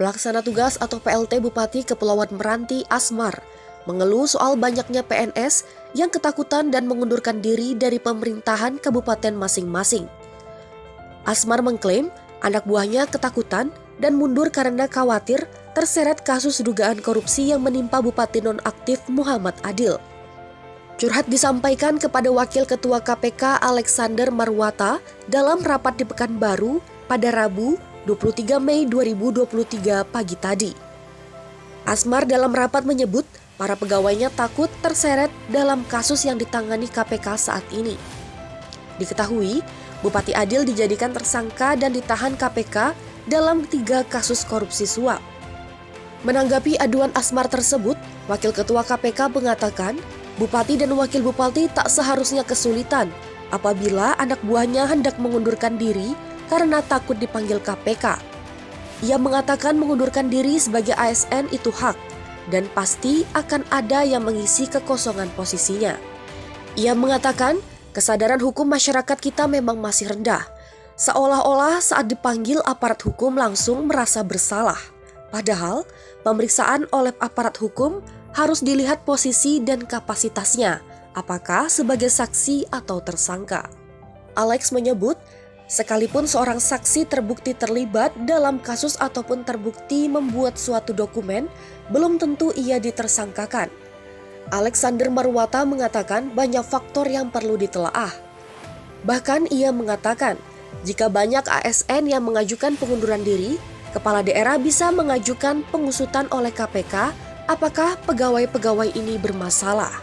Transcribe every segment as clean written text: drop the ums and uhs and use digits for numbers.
Pelaksana tugas atau PLT Bupati Kepulauan Meranti Asmar mengeluh soal banyaknya PNS yang ketakutan dan mengundurkan diri dari pemerintahan kabupaten masing-masing. Asmar mengklaim anak buahnya ketakutan dan mundur karena khawatir terseret kasus dugaan korupsi yang menimpa Bupati nonaktif Muhammad Adil. Curhat disampaikan kepada Wakil Ketua KPK Alexander Marwata dalam rapat di Pekanbaru pada Rabu 23 Mei 2023 pagi tadi. Asmar dalam rapat menyebut para pegawainya takut terseret dalam kasus yang ditangani KPK saat ini. Diketahui, Bupati Adil dijadikan tersangka dan ditahan KPK dalam 3 kasus korupsi suap. Menanggapi aduan Asmar tersebut, Wakil Ketua KPK mengatakan Bupati dan Wakil Bupati tak seharusnya kesulitan apabila anak buahnya hendak mengundurkan diri karena takut dipanggil KPK. Ia mengatakan mengundurkan diri sebagai ASN itu hak dan pasti akan ada yang mengisi kekosongan posisinya. Ia mengatakan kesadaran hukum masyarakat kita memang masih rendah, seolah-olah saat dipanggil aparat hukum langsung merasa bersalah. Padahal pemeriksaan oleh aparat hukum harus dilihat posisi dan kapasitasnya, apakah sebagai saksi atau tersangka. Alex menyebut, sekalipun seorang saksi terbukti terlibat dalam kasus ataupun terbukti membuat suatu dokumen, belum tentu ia ditersangkakan. Alexander Marwata mengatakan banyak faktor yang perlu ditelaah. Bahkan ia mengatakan, jika banyak ASN yang mengajukan pengunduran diri, kepala daerah bisa mengajukan pengusutan oleh KPK apakah pegawai-pegawai ini bermasalah.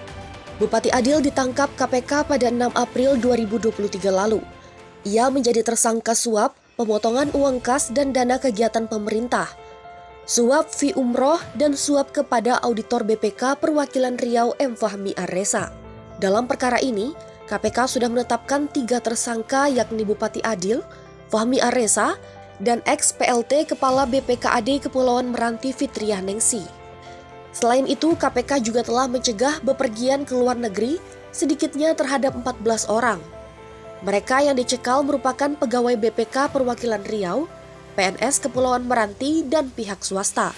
Bupati Adil ditangkap KPK pada 6 April 2023 lalu. Ia menjadi tersangka suap, pemotongan uang kas dan dana kegiatan pemerintah, suap fee umroh dan suap kepada auditor BPK Perwakilan Riau M. Fahmi Arresa. Dalam perkara ini, KPK sudah menetapkan 3 tersangka yakni Bupati Adil, Fahmi Arresa, dan ex-PLT Kepala BPKAD Kepulauan Meranti Fitriah Nengsi. Selain itu, KPK juga telah mencegah bepergian ke luar negeri sedikitnya terhadap 14 orang. Mereka yang dicekal merupakan pegawai BPK Perwakilan Riau, PNS Kepulauan Meranti, dan pihak swasta.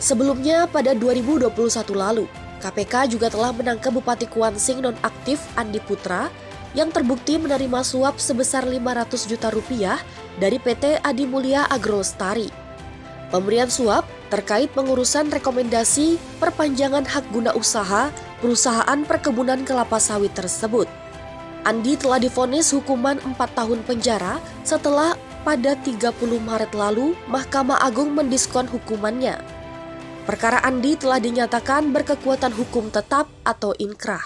Sebelumnya pada 2021 lalu, KPK juga telah menangkap Bupati Kuansing nonaktif Andi Putra yang terbukti menerima suap sebesar 500 juta rupiah dari PT Adi Mulia Agrolestari. Pemberian suap terkait pengurusan rekomendasi perpanjangan hak guna usaha perusahaan perkebunan kelapa sawit tersebut. Andi telah divonis hukuman 4 tahun penjara setelah pada 30 Maret lalu Mahkamah Agung mendiskon hukumannya. Perkara Andi telah dinyatakan berkekuatan hukum tetap atau inkrah.